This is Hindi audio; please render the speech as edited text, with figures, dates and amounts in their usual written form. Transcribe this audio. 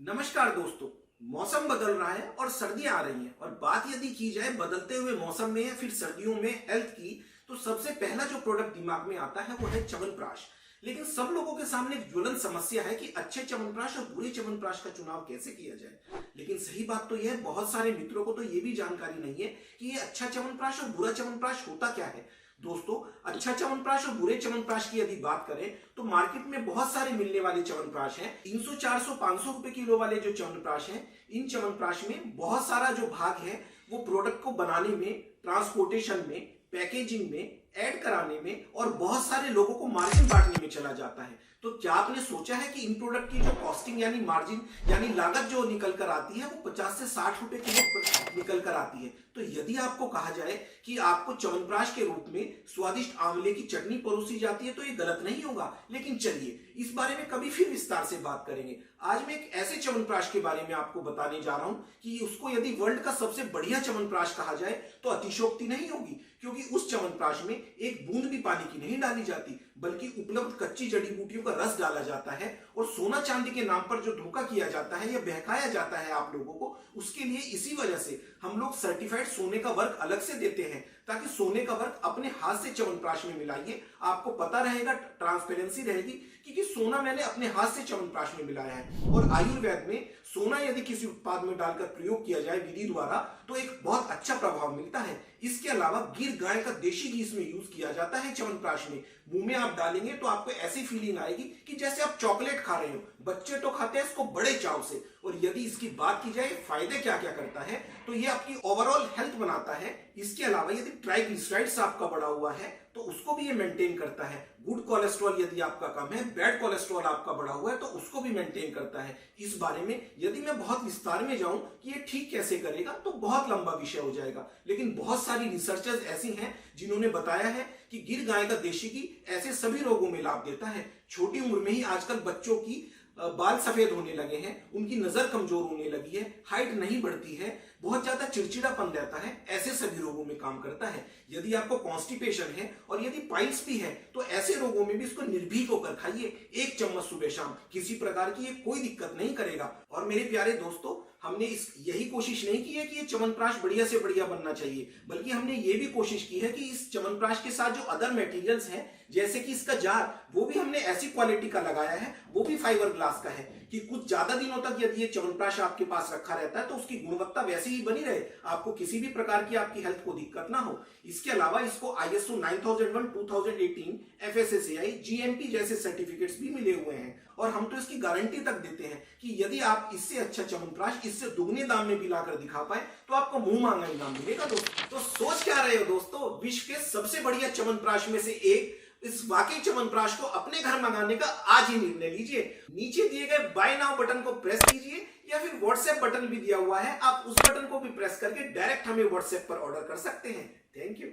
नमस्कार दोस्तों। मौसम बदल रहा है और सर्दियां आ रही हैं और बात यदि की जाए बदलते हुए मौसम में या फिर सर्दियों में हेल्थ की, तो सबसे पहला जो प्रोडक्ट दिमाग में आता है वो है च्यवनप्राश। लेकिन सब लोगों के सामने एक ज्वलन समस्या है कि अच्छे च्यवनप्राश और बुरे च्यवनप्राश का चुनाव कैसे किया जाए। लेकिन सही बात तो यह है, बहुत सारे मित्रों को तो ये भी जानकारी नहीं है कि ये अच्छा च्यवनप्राश और बुरा च्यवनप्राश होता क्या है। दोस्तों, अच्छा च्यवनप्राश और बुरे च्यवनप्राश की यदि बात करें तो मार्केट में बहुत सारे मिलने वाले च्यवनप्राश हैं। 300 400 500 रुपए किलो वाले जो च्यवनप्राश हैं, इन च्यवनप्राश में बहुत सारा जो भाग है वो प्रोडक्ट को बनाने में, ट्रांसपोर्टेशन में, पैकेजिंग में, ऐड कराने में और बहुत सारे लोगों को मार्जिन बांटने में चला जाता है। तो क्या आपने सोचा है कि इन प्रोडक्ट की जो कॉस्टिंग यानी मार्जिन यानी लागत जो निकल कर आती है वो 50 से 60 रुपए किलो निकल कर आती है। तो यदि आपको कहा जाए कि आपको च्यवनप्राश के रूप में स्वादिष्ट आंवले की चटनी परोसी जाती है तो ये गलत नहीं होगा। लेकिन चलिए इस बारे में कभी फिर विस्तार से बात करेंगे। आज मैं एक ऐसे च्यवनप्राश के बारे में आपको बताने जा रहा हूं कि उसको यदि वर्ल्ड का सबसे बढ़िया च्यवनप्राश कहा जाए तो अतिशयोक्ति नहीं होगी, क्योंकि उस च्यवनप्राश में एक बूंद भी पानी की नहीं डाली जाती, बल्कि उपलब्ध कच्ची जड़ी बूटियों का रस डाला जाता है। और सोना चांदी के नाम पर जो धोखा किया जाता है या बहकाया जाता है आप लोगों को, उसके लिए इसी वजह से हम लोग सर्टिफाइड सोने का वर्क अलग से देते हैं, ताकि सोने का वर्क अपने हाथ से च्यवनप्राश में मिलाइए। आपको पता रहेगा, ट्रांसपेरेंसी रहेगी कि सोना मैंने अपने हाथ से च्यवनप्राश में मिलाया है। और आयुर्वेद में सोना यदि किसी उत्पाद में डालकर प्रयोग किया जाए विधि द्वारा तो एक बहुत अच्छा प्रभाव मिलता है। इसके अलावा गिर गाय का देशी घी इसमें यूज किया जाता है च्यवनप्राश में। मुंह में आप डालेंगे तो आपको ऐसी फीलिंग आएगी कि जैसे आप चॉकलेट खा रहे हो। बच्चे तो खाते हैं इसको बड़े चाव से। और यदि इसकी बात की जाए फायदे क्या क्या करता है, तो ये आपकी ओवरऑल हेल्थ बनाता है। इसके अलावा यदि ट्राइग्लिसराइड्स आपका बढ़ा हुआ है तो उसको भी ये मेंटेन करता है। गुड कोलेस्ट्रॉल यदि आपका कम है, बैड कोलेस्ट्रॉल आपका बढ़ा हुआ है, तो उसको भी मेंटेन करता है। इस बारे में यदि मैं बहुत विस्तार में जाऊं कि ये ठीक कैसे करेगा तो बहुत लंबा विषय हो जाएगा। लेकिन बहुत सारी रिसर्चर्स ऐसी हैं जिन्होंने बताया है कि गिर गाय का देशी घी ऐसे सभी रोगों में लाभ देता है। छोटी उम्र में ही आजकल बच्चों की बाल सफेद होने लगे हैं, उनकी नजर कमजोर होने लगी है, हाइट नहीं बढ़ती है, बहुत ज्यादा चिड़चिड़ापन रहता है, ऐसे सभी रोगों में काम करता है। यदि आपको कॉन्स्टिपेशन है और यदि पाइल्स भी है तो ऐसे रोगों में भी इसको निर्भीक होकर खाइए। 1 चम्मच सुबह शाम, किसी प्रकार की ये कोई दिक्कत नहीं करेगा। और मेरे प्यारे दोस्तों, हमने यही कोशिश नहीं की है कि ये च्यवनप्राश बढ़िया से बढ़िया बनना चाहिए, बल्कि हमने ये भी कोशिश की है कि इस च्यवनप्राश के साथ जो अदर मटेरियल्स हैं, जैसे कि इसका जार, वो भी हमने ऐसी क्वालिटी का लगाया है, वो भी फाइबर ग्लास का है, कि कुछ ज्यादा दिनों तक यदि ये च्यवनप्राश आपके पास रखा रहता है तो उसकी गुणवत्ता वैसी ही बनी रहे, आपको किसी भी प्रकार की आपकी हेल्थ को दिक्कत ना हो। इसके अलावा इसको ISO 9001 2018, FSSAI, GMP जैसे सर्टिफिकेट्स भी मिले हुए हैं। और हम तो इसकी गारंटी तक देते हैं कि यदि आप इससे अच्छा च्यवनप्राश इससे दुगने दाम में भी लाकर दिखा पाए तो आपको मुंह मांगा इनाम मिलेगा दोस्तों। तो सोच क्या रहे हो दोस्तों, विश्व के सबसे बढ़िया च्यवनप्राश में से एक इस वाकई च्यवनप्राश को अपने घर मंगाने का आज ही निर्णय लीजिए। नीचे दिए गए बाय नाउ बटन को प्रेस कीजिए, या फिर व्हाट्सएप बटन भी दिया हुआ है, आप उस बटन को भी प्रेस करके डायरेक्ट हमें व्हाट्सएप पर ऑर्डर कर सकते हैं। Thank you.